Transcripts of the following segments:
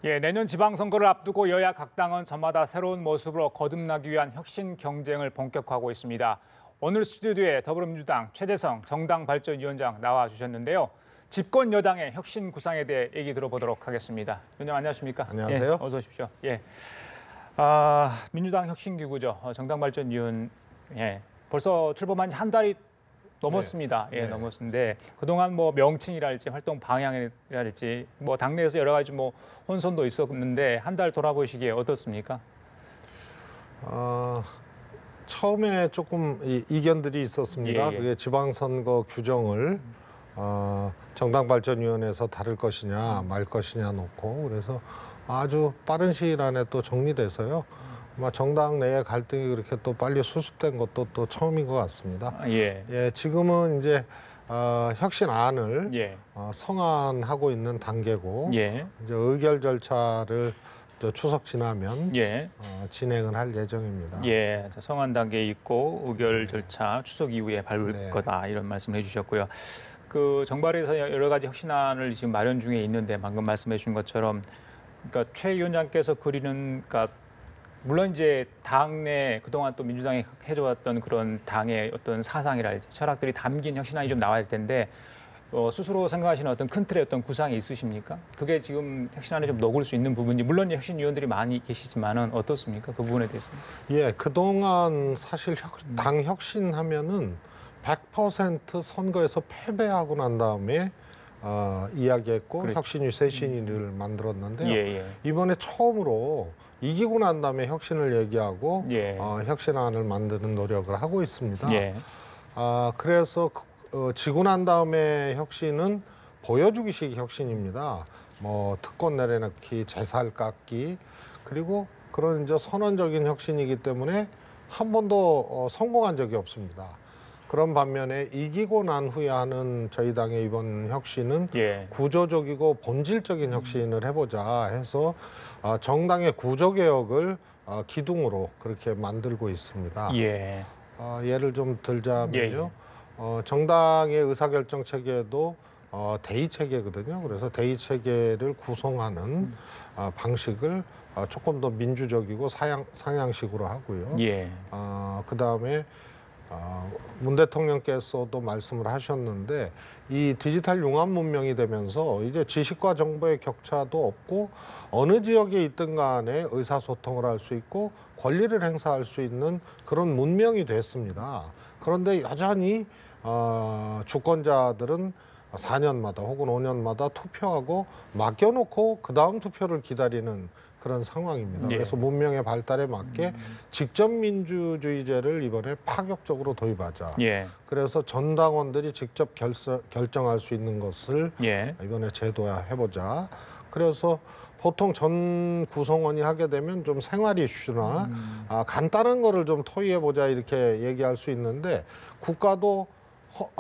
예, 내년 지방선거를 앞두고 여야 각 당은 저마다 새로운 모습으로 거듭나기 위한 혁신 경쟁을 본격화하고 있습니다. 오늘 스튜디오에 더불어민주당 최재성 정당발전위원장 나와주셨는데요. 집권 여당의 혁신 구상에 대해 얘기 들어보도록 하겠습니다. 위원장 안녕하십니까? 안녕하세요. 예, 어서 오십시오. 예, 민주당 혁신기구죠. 정당발전위원 벌써 출범한 지 한 달이 넘었습니다. 예, 네. 넘었는데 그동안 뭐 명칭이랄지 활동 방향이랄지 뭐 당내에서 여러 가지 뭐 혼선도 있었는데 한 달 돌아보시기에 어떻습니까? 처음에 조금 이견들이 있었습니다. 예, 예. 그게 지방선거 규정을 정당발전위원회에서 다룰 것이냐 말 것이냐 놓고 그래서 아주 빠른 시일 안에 또 정리돼서요. 아마 정당 내의 갈등이 그렇게 또 빨리 수습된 것도 또 처음인 것 같습니다. 예. 예, 지금은 이제 혁신안을 예. 성안하고 있는 단계고 예. 이제 의결 절차를 추석 지나면 예. 진행을 할 예정입니다. 예. 성안 단계에 있고 의결 절차 추석 이후에 밟을 네. 거다 이런 말씀을 해주셨고요. 그 정발에서 여러 가지 혁신안을 지금 마련 중에 있는데 방금 말씀해 주신 것처럼 그러니까 최 위원장께서 그리는 그러니까 물론 이제 당내 그동안 또 민주당이 해줘왔던 그런 당의 어떤 사상이랄지 철학들이 담긴 혁신안이 좀 나와야 할 텐데 스스로 생각하시는 어떤 큰 틀의 어떤 구상이 있으십니까? 그게 지금 혁신안에 좀 녹을 수 있는 부분이 물론 혁신위원들이 많이 계시지만은 어떻습니까? 그 부분에 대해서는. 예, 그동안 사실 당 혁신하면은 100% 선거에서 패배하고 난 다음에 이야기했고 그렇죠. 혁신위 쇄신위를 만들었는데요. 예, 예. 이번에 처음으로 이기고 난 다음에 혁신을 얘기하고 예. 혁신안을 만드는 노력을 하고 있습니다. 예. 그래서 지고 난 다음에 혁신은 보여주기식 혁신입니다. 뭐 특권 내려놓기, 재살 깎기, 그리고 그런 이제 선언적인 혁신이기 때문에 한 번도 성공한 적이 없습니다. 그런 반면에 이기고 난 후에 하는 저희 당의 이번 혁신은 예. 구조적이고 본질적인 혁신을 해보자 해서 정당의 구조개혁을 기둥으로 그렇게 만들고 있습니다. 예. 예를 좀 들자면요. 예, 예. 정당의 의사결정 체계도 대의 체계거든요. 그래서 대의 체계를 구성하는 방식을 조금 더 민주적이고 상향식으로 하고요. 예. 그다음에 문 대통령께서도 말씀을 하셨는데 이 디지털 융합 문명이 되면서 이제 지식과 정보의 격차도 없고 어느 지역에 있든 간에 의사소통을 할 수 있고 권리를 행사할 수 있는 그런 문명이 됐습니다. 그런데 여전히 주권자들은 4년마다 혹은 5년마다 투표하고 맡겨놓고 그 다음 투표를 기다리는 그런 상황입니다. 예. 그래서 문명의 발달에 맞게 직접 민주주의제를 이번에 파격적으로 도입하자. 예. 그래서 전 당원들이 직접 결정할 수 있는 것을 예. 이번에 제도화해보자. 그래서 보통 전 구성원이 하게 되면 좀 생활 이슈나 간단한 거를 좀 토의해보자 이렇게 얘기할 수 있는데 국가도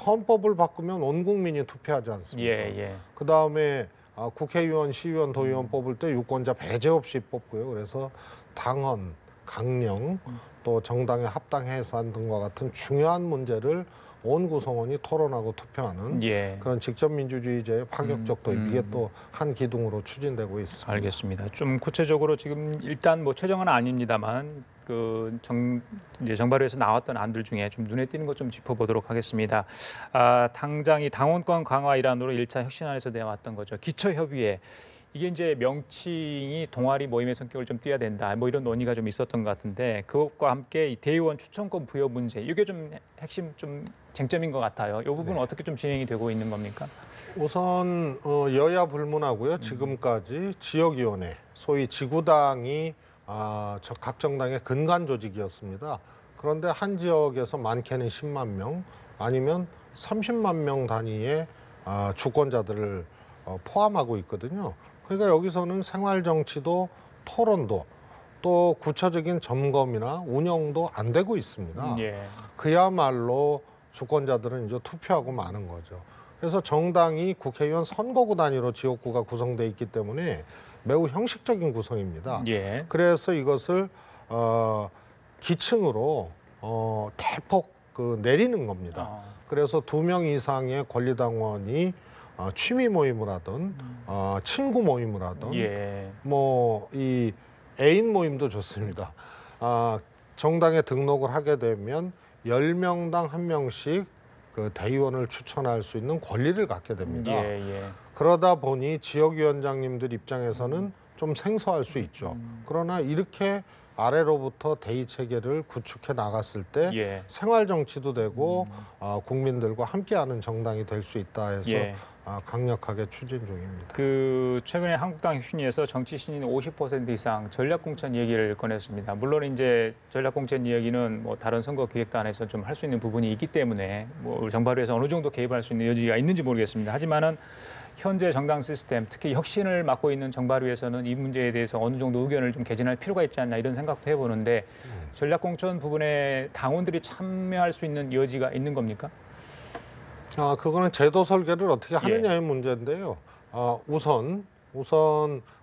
헌법을 바꾸면 온 국민이 투표하지 않습니까? 예. 예. 그다음에 국회의원, 시의원, 도의원 뽑을 때 유권자 배제 없이 뽑고요. 그래서 당헌, 강령, 또 정당의 합당 해산 등과 같은 중요한 문제를 온 구성원이 토론하고 투표하는 예. 그런 직접 민주주의제의 파격적 도입 이게 또 한 기둥으로 추진되고 있습니다. 알겠습니다. 좀 구체적으로 지금 일단 뭐 최종은 아닙니다만 이제 정발위에서 나왔던 안들 중에 좀 눈에 띄는 것 좀 짚어보도록 하겠습니다. 당장 이 당원권 강화 일환으로 1차 혁신안에서 내왔던 거죠. 기초협의회. 이게 이제 명칭이 동아리 모임의 성격을 좀 띠어야 된다. 뭐 이런 논의가 좀 있었던 것 같은데 그것과 함께 이 대의원 추천권 부여 문제. 이게 좀 핵심 좀 쟁점인 것 같아요. 이 부분은 네. 어떻게 좀 진행이 되고 있는 겁니까? 우선 여야 불문하고요. 지금까지 지역위원회, 소위 지구당이 각 정당의 근간 조직이었습니다. 그런데 한 지역에서 많게는 10만 명 아니면 30만 명 단위의 주권자들을 포함하고 있거든요. 그러니까 여기서는 생활 정치도 토론도 또 구체적인 점검이나 운영도 안 되고 있습니다. 예. 그야말로 주권자들은 이제 투표하고 마는 거죠. 그래서 정당이 국회의원 선거구 단위로 지역구가 구성돼 있기 때문에 매우 형식적인 구성입니다. 예. 그래서 이것을 기층으로 대폭 내리는 겁니다. 그래서 2명 이상의 권리당원이 취미 모임을 하든 친구 모임을 하든 예. 뭐 이 애인 모임도 좋습니다. 정당에 등록을 하게 되면 10명당 1명씩 그 대의원을 추천할 수 있는 권리를 갖게 됩니다. 예, 예. 그러다 보니 지역위원장님들 입장에서는 좀 생소할 수 있죠. 그러나 이렇게 아래로부터 대의 체계를 구축해 나갔을 때 예. 생활 정치도 되고 국민들과 함께하는 정당이 될 수 있다 해서 예. 강력하게 추진 중입니다. 그 최근에 한국당 혁신위에서 정치 신인 50% 이상 전략 공천 얘기를 꺼냈습니다. 물론 이제 전략 공천 이야기는 뭐 다른 선거 기획단에서 좀 할 수 있는 부분이 있기 때문에 뭐 우리 정바로에서 어느 정도 개입할 수 있는 여지가 있는지 모르겠습니다. 하지만은 현재 정당 시스템, 특히 혁신을 맡고 있는 정바로에서는 이 문제에 대해서 어느 정도 의견을 좀 개진할 필요가 있지 않나 이런 생각도 해보는데 전략 공천 부분에 당원들이 참여할 수 있는 여지가 있는 겁니까? 그거는 제도 설계를 어떻게 하느냐의 문제인데요. 우선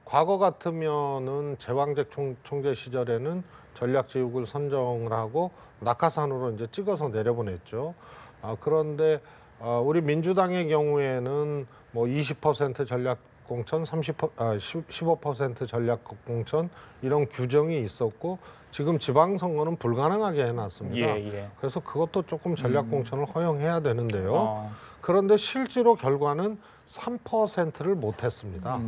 과거 같으면은 제왕적 총재 시절에는 전략지휘국을 선정을 하고 낙하산으로 이제 찍어서 내려보냈죠. 그런데 우리 민주당의 경우에는 뭐 20% 전략 공천, 15% 전략 공천 이런 규정이 있었고 지금 지방선거는 불가능하게 해놨습니다. 예. 그래서 그것도 조금 전략 공천을 허용해야 되는데요. 그런데 실제로 결과는 3%를 못했습니다.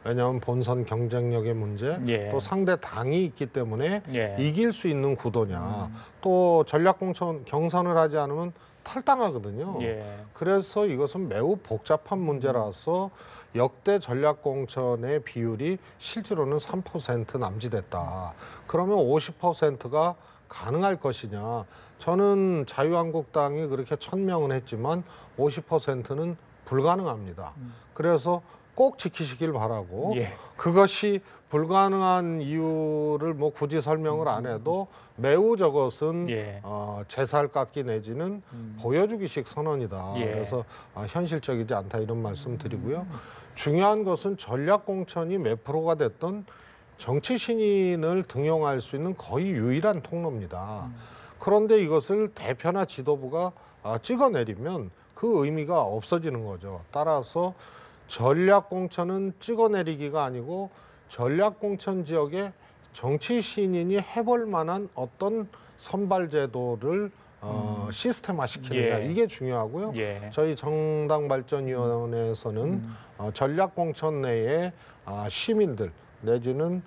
왜냐하면 본선 경쟁력의 문제, 예. 또 상대 당이 있기 때문에 예. 이길 수 있는 구도냐, 또 전략 공천 경선을 하지 않으면 탈당하거든요. 예. 그래서 이것은 매우 복잡한 문제라서 역대 전략 공천의 비율이 실제로는 3% 남짓했다. 그러면 50%가 가능할 것이냐? 저는 자유한국당이 그렇게 1000명은 했지만 50%는 불가능합니다. 그래서 꼭 지키시길 바라고 예. 그것이 불가능한 이유를 뭐 굳이 설명을 안 해도 매우 저것은 예. 제살 깎기 내지는 보여주기식 선언이다. 예. 그래서 현실적이지 않다 이런 말씀 드리고요. 중요한 것은 전략 공천이 몇 프로가 됐던 정치 신인을 등용할 수 있는 거의 유일한 통로입니다. 그런데 이것을 대표나 지도부가 찍어내리면 그 의미가 없어지는 거죠. 따라서 전략 공천은 찍어내리기가 아니고 전략 공천 지역에 정치 신인이 해볼 만한 어떤 선발 제도를 시스템화 시키느냐 예. 이게 중요하고요. 예. 저희 정당발전위원회에서는 전략 공천 내에 시민들 내지는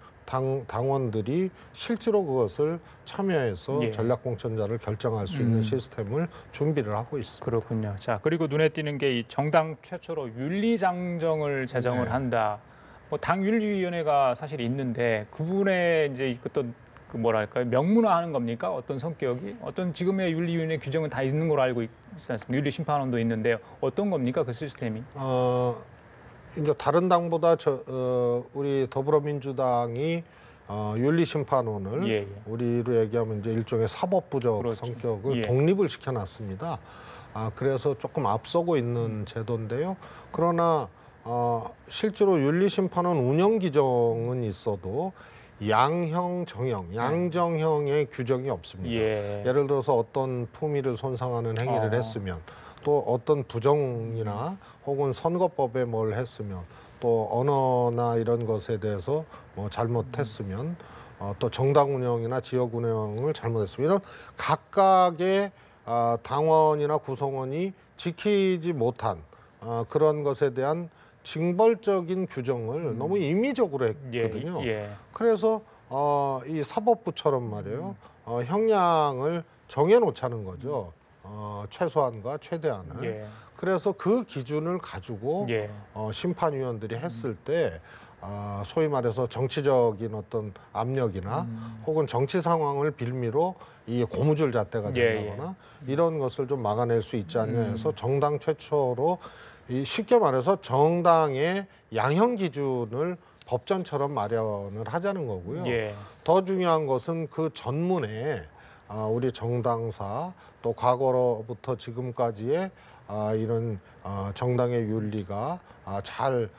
당원들이 실제로 그것을 참여해서 예. 전략 공천자를 결정할 수 있는 시스템을 준비를 하고 있습니다. 그렇군요. 자, 그리고 눈에 띄는 게 이 정당 최초로 윤리장정을 제정을 네. 한다. 뭐 당윤리위원회가 사실 있는데 그 부분에 이제 어떤 그 뭐랄까요 명문화하는 겁니까? 어떤 성격이 어떤 지금의 윤리위원회 규정은 다 있는 걸로 알고 있지 않습니까? 윤리심판원도 있는데요. 어떤 겁니까 그 시스템이? 이제 다른 당보다 우리 더불어민주당이 윤리심판원을 예. 우리로 얘기하면 이제 일종의 사법부적 그렇죠. 성격을 예. 독립을 시켜놨습니다. 그래서 조금 앞서고 있는 제도인데요. 그러나 실제로 윤리심판원 운영 규정은 있어도 양형, 정형, 양정형의 규정이 없습니다. 예. 예를 들어서 어떤 품위를 손상하는 행위를 했으면 또 어떤 부정이나 혹은 선거법에 뭘 했으면 또 언어나 이런 것에 대해서 뭐 잘못했으면 또 정당 운영이나 지역 운영을 잘못했으면 이런 각각의 당원이나 구성원이 지키지 못한 그런 것에 대한 징벌적인 규정을 너무 임의적으로 했거든요. 예. 그래서 이 사법부처럼 말이에요. 형량을 정해놓자는 거죠. 최소한과 최대한을. 예. 그래서 그 기준을 가지고 예. 심판위원들이 했을 때 소위 말해서 정치적인 어떤 압력이나 혹은 정치 상황을 빌미로 이 고무줄 잣대가 된다거나 이런 것을 좀 막아낼 수 있지 않냐 해서 정당 최초로 쉽게 말해서 정당의 양형 기준을 법전처럼 마련을 하자는 거고요. 예. 더 중요한 것은 그 전문에 우리 정당사 또 과거로부터 지금까지의 이런 정당의 윤리가 잘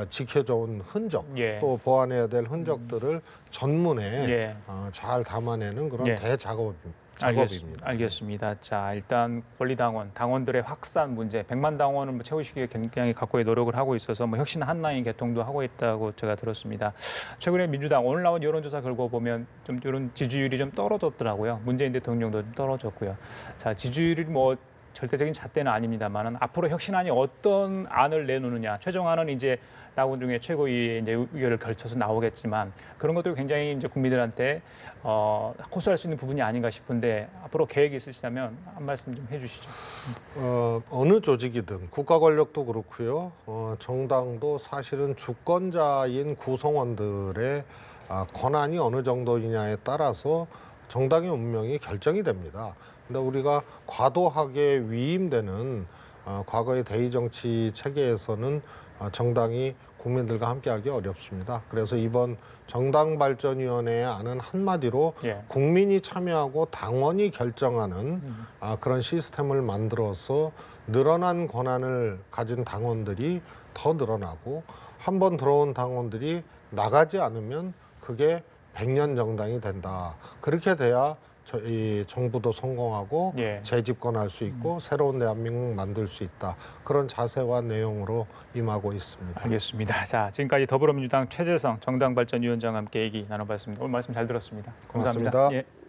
지켜져 온 흔적 예. 또 보완해야 될 흔적들을 전문에 예. 잘 담아내는 그런 예. 대작업입니다. 작업입니다. 알겠습니다. 자, 일단 권리당원, 당원들의 확산 문제, 100만 당원을 뭐 채우시기에 굉장히 각고의 노력을 하고 있어서 뭐 혁신 한라인 개통도 하고 있다고 제가 들었습니다. 최근에 민주당 오늘 나온 여론조사 결과 보면 좀 이런 지지율이 좀 떨어졌더라고요. 문재인 대통령도 좀 떨어졌고요. 자, 지지율이 뭐 절대적인 잣대는 아닙니다만은 앞으로 혁신안이 어떤 안을 내놓느냐, 최종안은 이제 나온 중에 최고위의 이제 의결을 걸쳐서 나오겠지만 그런 것도 굉장히 이제 국민들한테 호소할 수 있는 부분이 아닌가 싶은데 앞으로 계획이 있으시다면 한 말씀 좀 해주시죠. 어느 조직이든 국가 권력도 그렇고요. 정당도 사실은 주권자인 구성원들의 권한이 어느 정도이냐에 따라서 정당의 운명이 결정이 됩니다. 근데 우리가 과도하게 위임되는 과거의 대의 정치 체계에서는 정당이 국민들과 함께하기 어렵습니다. 그래서 이번 정당발전위원회의 안은 한마디로 예. 국민이 참여하고 당원이 결정하는 그런 시스템을 만들어서 늘어난 권한을 가진 당원들이 더 늘어나고 한 번 들어온 당원들이 나가지 않으면 그게 100년 정당이 된다. 그렇게 돼야 이 정부도 성공하고 예. 재집권할 수 있고 새로운 대한민국 만들 수 있다. 그런 자세와 내용으로 임하고 있습니다. 알겠습니다. 자, 지금까지 더불어민주당 최재성 정당발전위원장과 함께 얘기 나눠봤습니다. 오늘 말씀 잘 들었습니다. 감사합니다. 고맙습니다. 예.